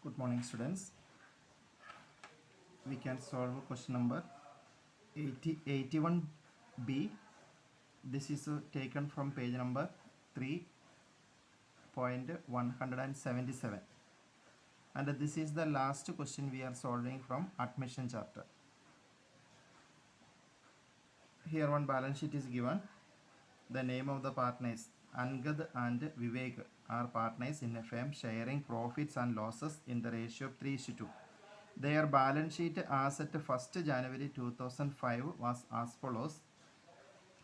Good morning, students. We can solve question number 81B. This is taken from page number 3.177. And this is the last question we are solving from admission chapter. Here one balance sheet is given. The name of the partners Angad and Vivek are partners in a firm sharing profits and losses in the ratio of 3:2. Their balance sheet as at 1st January 2005 was as follows.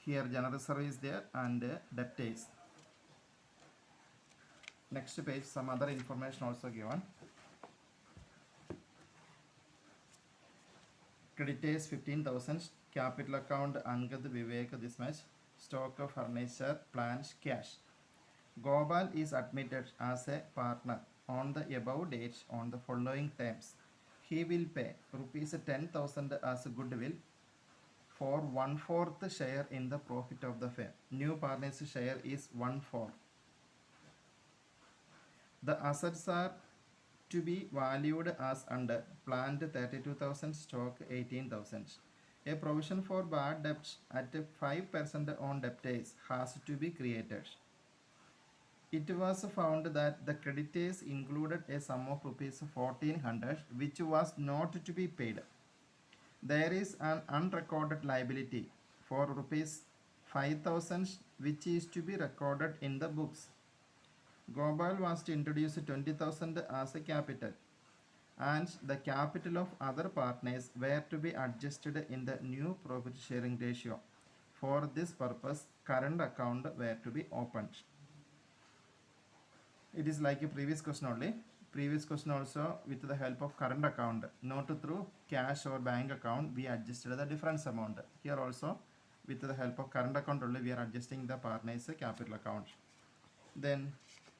Here general reserve is there and debtors. Next page, some other information also given. Creditors 15,000, capital account Angad Vivek this much, stock of furniture, plants, cash. Gopal is admitted as a partner on the above dates on the following terms. He will pay rupees 10,000 as goodwill for 1/4 share in the profit of the firm. New partner's share is 1/4. The assets are to be valued as under plant 32,000, stock 18,000. A provision for bad debts at 5% on debtors has to be created. It was found that the creditors included a sum of rupees 1,400 which was not to be paid. There is an unrecorded liability for rupees 5,000 which is to be recorded in the books. Gopal was to introduce 20,000 as a capital, and the capital of other partners were to be adjusted in the new profit sharing ratio. For this purpose, current account were to be opened. It is like a previous question only. Previous question also with the help of current account, not through cash or bank account, we adjusted the difference amount. Here also with the help of current account only we are adjusting the partners capital account. Then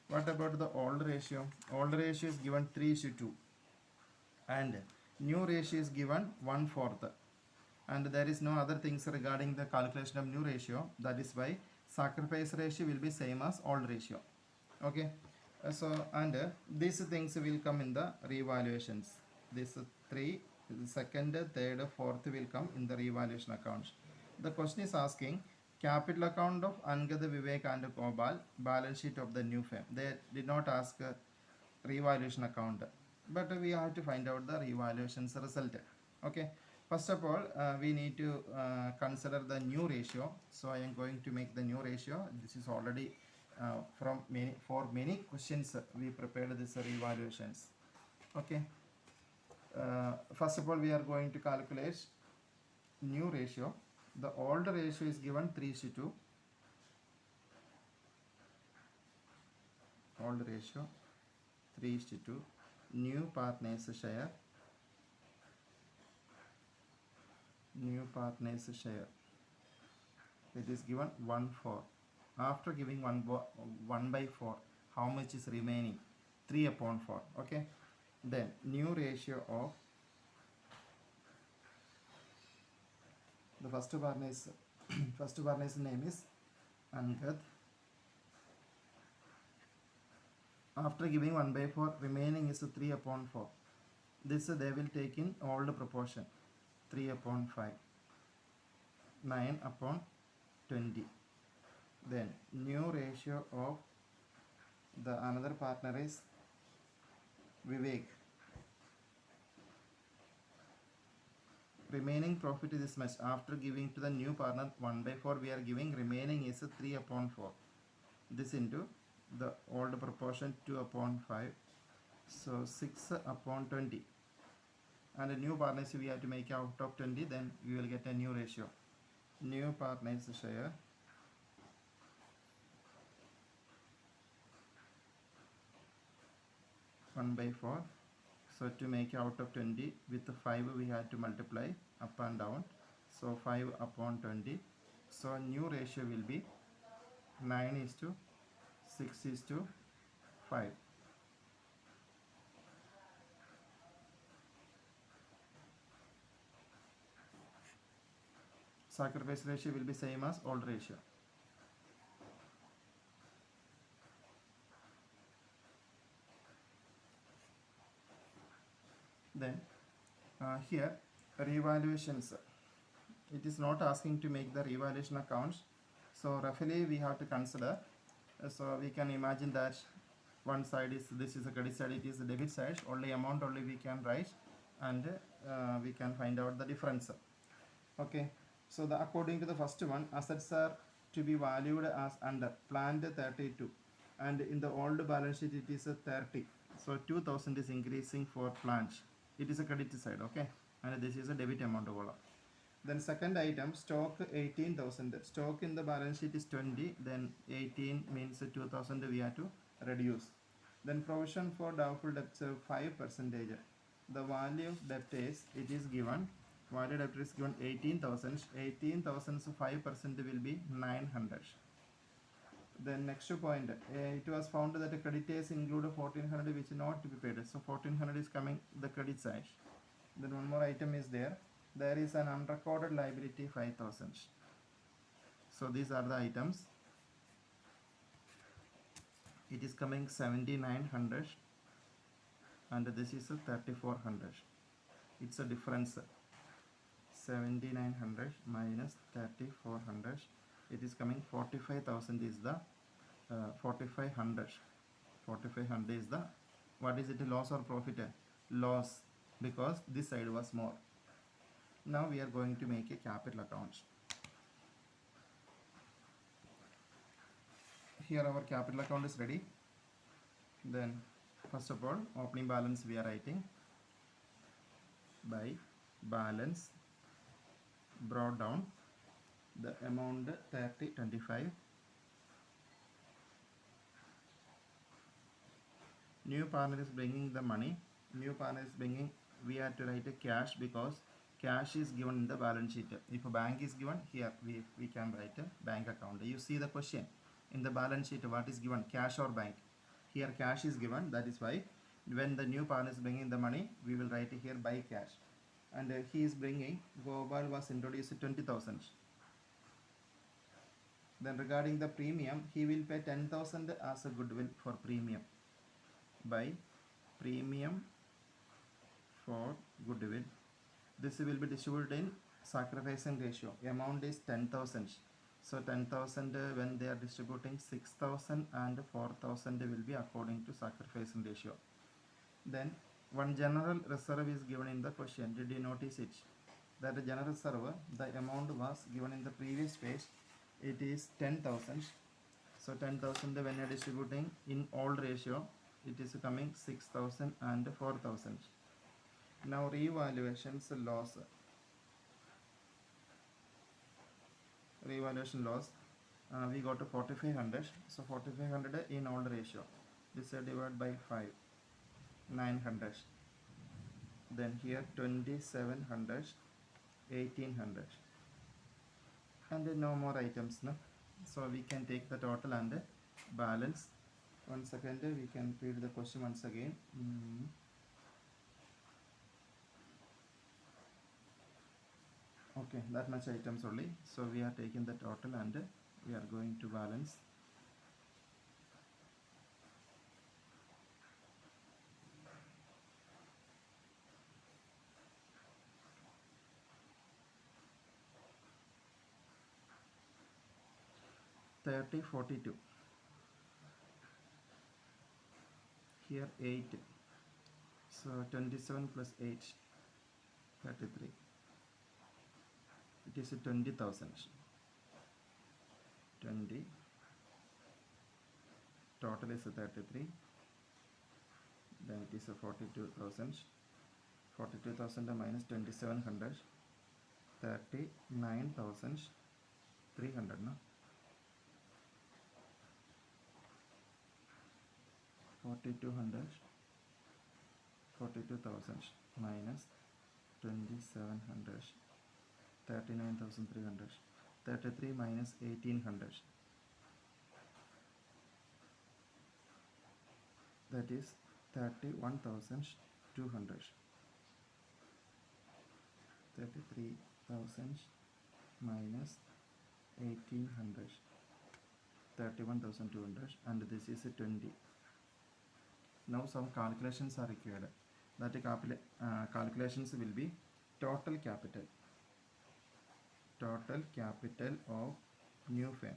what about the old ratio? Old ratio is given 3:2 and new ratio is given 1/4, and there is no other things regarding the calculation of new ratio. That is why sacrifice ratio will be same as old ratio. Okay, so and these things will come in the revaluations. This three, second, third, fourth will come in the revaluation accounts. The question is asking capital account of Angad, Vivek and Gopal, balance sheet of the new firm. They did not ask revaluation account, but we have to find out the revaluations result. Okay, first of all we need to consider the new ratio. So I am going to make the new ratio. This is already for many questions we prepared this revaluations. Okay, first of all we are going to calculate new ratio. The old ratio is given 3:2. Old ratio 3:2. New partners share. New partners share. It is given 1/4. After giving 1/4, how much is remaining? 3/4. Okay. Then new ratio of the first partner's name is Angad. After giving 1/4, remaining is 3/4. This they will take in old proportion. 3/5. 9/20. Then new ratio of the another partner is Vivek. Remaining profit is this much. After giving to the new partner 1/4, we are giving remaining is 3/4. This into the old proportion 2/5. So 6/20. And a new partners we have to make out of 20, then we will get a new ratio. New partners share 1/4. So to make out of 20 with 5 we had to multiply up and down. So 5/20. So new ratio will be 9:6:5. Sacrifice ratio will be same as old ratio. Then here revaluations, it is not asking to make the revaluation accounts, so roughly we have to consider. So we can imagine that one side is, this is a credit side, it is the debit side, only amount only we can write, and we can find out the difference. Okay, so according to the first one, assets are to be valued as under planned 32, and in the old balance sheet it is a 30, so 2000 is increasing for plant, it is a credit side. Okay, and this is a debit amount column. Then second item, stock 18,000, stock in the balance sheet is 20, then 18 means 2000 we have to reduce. Then provision for doubtful debts 5%, the value of debt is, it is given, value debt is given 18,000, 18,000's 5% will be 900. Then next point, it was found that the creditors include 1400 which is not to be paid, so 1400 is coming the credit side. Then one more item is there, there is an unrecorded liability 5000. So these are the items, it is coming 7900, and this is a 3400, it's a difference, 7900 minus 3400, it is coming 45,000 is the 4500 is the, what is it, loss or profit? Loss, because this side was more. Now we are going to make a capital account. Here our capital account is ready. Then first of all, opening balance we are writing by balance brought down the amount 3025. New partner is bringing the money, new partner is bringing, we have to write a cash because cash is given in the balance sheet. If a bank is given, here we can write a bank account. You see the question in the balance sheet, what is given, cash or bank? Here cash is given, that is why when the new partner is bringing the money, we will write here by cash. And he is bringing, Gopal was introduced 20,000. Then regarding the premium, he will pay 10,000 as a goodwill for premium, by premium for goodwill. This will be distributed in sacrificing ratio. Amount is 10,000. So 10,000 when they are distributing, 6,000 and 4,000 will be according to sacrificing ratio. Then one general reserve is given in the question. Did you notice it? That the general reserve, the amount was given in the previous page. It is 10,000. So 10,000 when you are distributing in all ratio, it is coming 6,000 and 4,000. Now revaluations loss. Revaluation loss, we got to 4500. So 4500 in all ratio. This is divided by 5, 900. Then here 2700, 1800, and no more items. No? So we can take the total and balance. One second, we can read the question once again. Okay, that much items only. So we are taking the total and we are going to balance. $30, 42. Here 8. So 27 plus 8, 33. It is 20,000. 20. Total is 33. Then it is 42,000. 42,000 minus 2,700. 39,300. No? 4,200. 42,000 minus 2,700. 39,300. 33 minus 1,800. That is 31,200. 33,000 minus 1,800. 31,200, and this is 20. Now some calculations are required. that calculations will be total capital of new firm.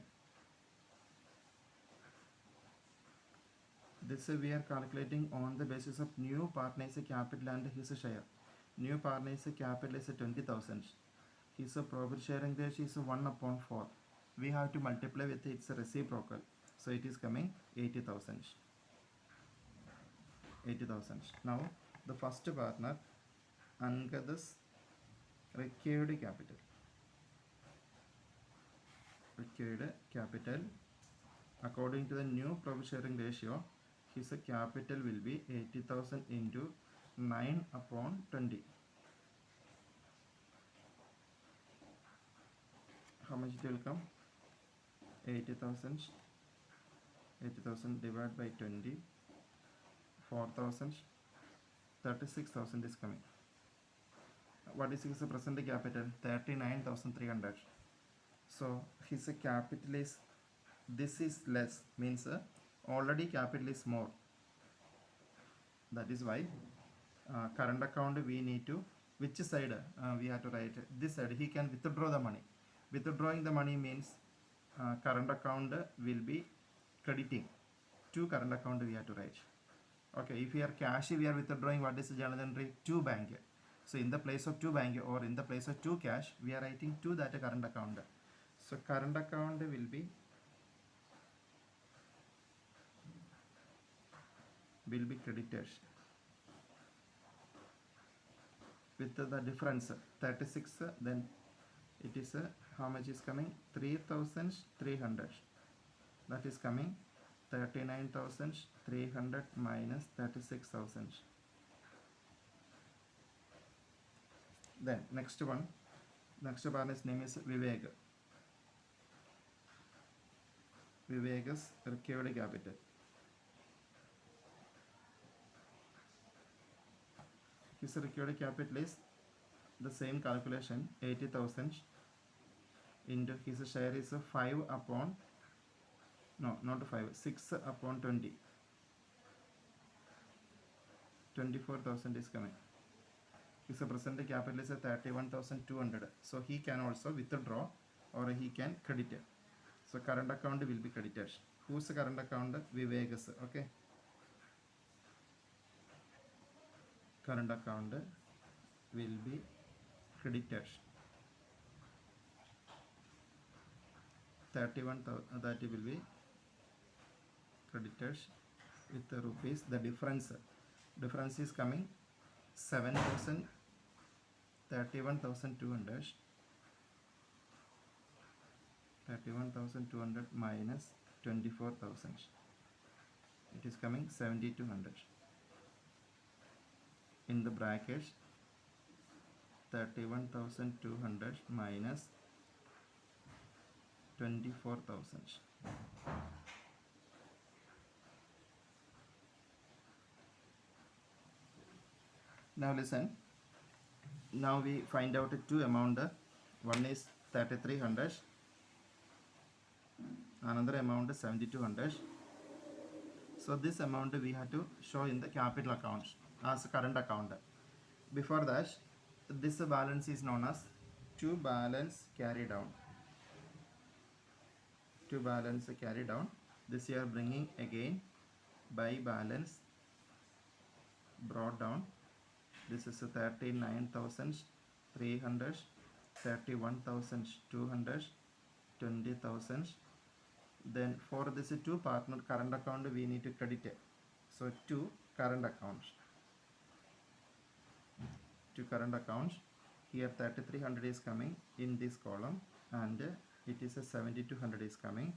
This we are calculating on the basis of new partner's capital and his share. New partner's capital is 20,000. His profit sharing ratio is 1/4. We have to multiply with its reciprocal. So it is coming 80,000. 80,000. Now the first partner, Angada's required capital. Required capital according to the new profit sharing ratio, his capital will be 80,000 into 9/20. How much it will come? 80,000 divided by 20, 4,000, 36,000 is coming. What is his present capital? 39,300. So his capital is, this is less, means already capital is more. That is why current account we need to, which side we have to write? This side. He can withdraw the money. Withdrawing the money means current account will be crediting. To current account we have to write. Okay, if we are cash, we are withdrawing, what is the journal entry? To bank. So in the place of to bank or in the place of to cash, we are writing to that current account. So current account will be credited with the difference 36, then it is how much is coming? 3,300. That is coming 39,300 minus 36,000. Then next one, next partner's name is Vivek. Vivek's required capital. His required capital is the same calculation, 80,000 into his share is 5 upon, no, not 5, 6 upon 20. 24,000 is coming. His present capital is 31,200. So he can also withdraw or he can credit. So current account will be credited. Whose current account? Vivek's. Okay. Current account will be credited. 31,000 that will be credited with the rupees. The difference is coming 7,000, 31,200. 31,200 minus 24,000. It is coming 7,200. In the bracket 31,200 minus 24,000. Now listen. Now we find out two amount. One is 3,300. Another amount is 7,200. So this amount we have to show in the capital account as current account. Before that, this balance is known as to balance carry down. To balance carry down. This you are bringing again by balance brought down. This is 39,300, 31,200, 20,000. Then for this two partner current account we need to credit it. So to current accounts. To current accounts, here 3,300 is coming in this column and it is a 7,200 is coming.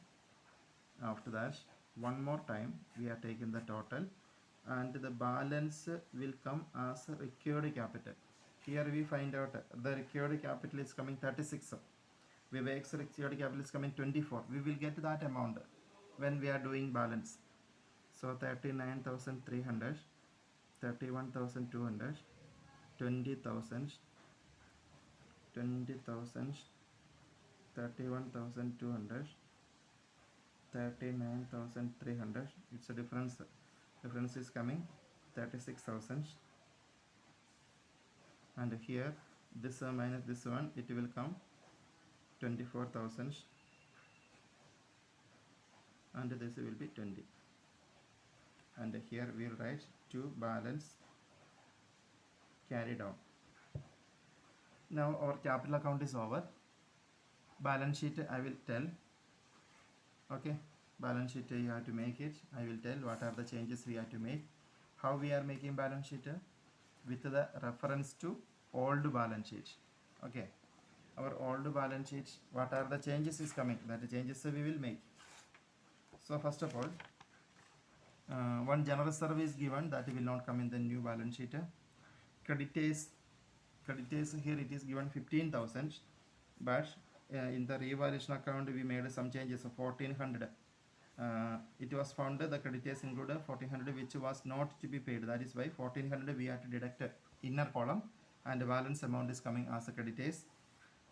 After that, one more time we are taking the total and the balance will come as required capital. Here we find out the required capital is coming 36. Vivek's required capital is coming 24. We will get that amount when we are doing balance. So 39,300, 31,200, 20,000, 20,000, 31,200, 39,300. It's a difference. Difference is coming 36,000. and here this minus this one, it will come 24,000, and this will be 20, and here we will write to balance carry down. Now our capital account is over. Balance sheet I will tell. Okay, balance sheet you have to make it. I will tell what are the changes we have to make. How we are making balance sheet? With the reference to old balance sheet. Okay, our old balance sheet, what are the changes is coming? That changes we will make. So first of all, one general survey is given, that will not come in the new balance sheet. Creditors here it is given 15,000, but in the revaluation account we made some changes of 1400. It was found the creditors included 1400 which was not to be paid. That is why 1400 we have to deduct inner column, and the balance amount is coming as a creditors.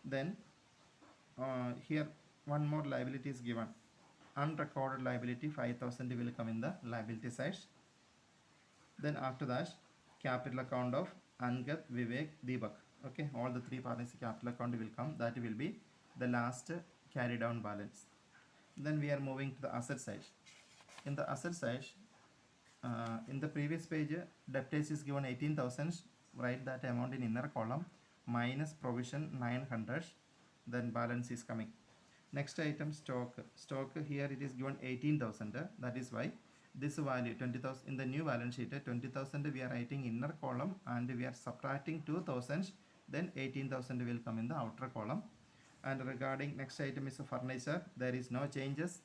Then here one more liability is given. Unrecorded liability 5,000 will come in the liability side. Then after that, capital account of Angad, Vivek, Deepak. Okay, all the three parties capital account will come. That will be the last carry down balance. Then we are moving to the asset side. In the asset side, in the previous page, debtors is given 18,000. Write that amount in inner column minus provision 900. Then balance is coming. Next item, stock. Stock here it is given 18,000. That is why this value 20,000 in the new balance sheet, 20,000 we are writing inner column, and we are subtracting 2,000. Then 18,000 will come in the outer column. And regarding next item is furniture, there is no changes,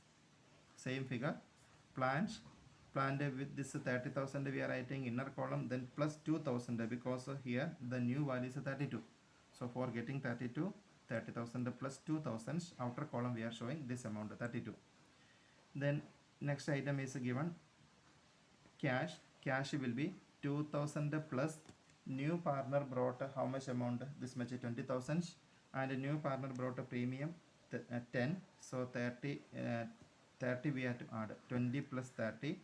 same figure. Plant with this 30,000 we are writing inner column, then plus 2,000 because here the new value is 32. So for getting 32, 30,000 plus 2,000, outer column we are showing this amount 32. Then next item is given cash. Cash will be 2,000 plus new partner brought how much amount? This much 20,000, and new partner brought a premium 10. So 30 we have to add 20 plus 30.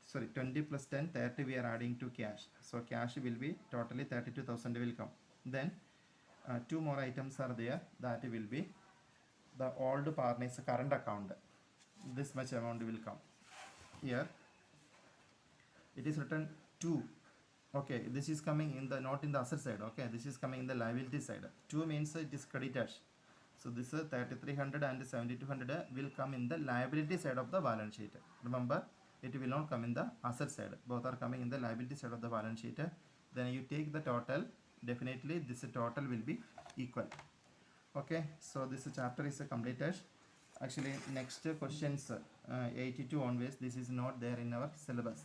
Sorry, 20 plus 10, 30 we are adding to cash. So cash will be totally 32,000 will come. Then two more items are there. That will be the old partner's current account. This much amount will come. Here it is written 2. Okay, this is coming in the not in the asset side. Okay, this is coming in the liability side. 2 means it is creditors. So this 3,300 and 7,200 will come in the liability side of the balance sheet. Remember, it will not come in the asset side. Both are coming in the liability side of the balance sheet. Then you take the total. Definitely this total will be equal. Okay, so this chapter is completed. Actually, next questions 82 onwards, this is not there in our syllabus.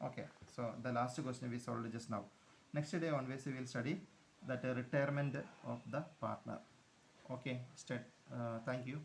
Okay, so the last question we solved just now. Next day onwards we will study that retirement of the partner. Okay, thank you.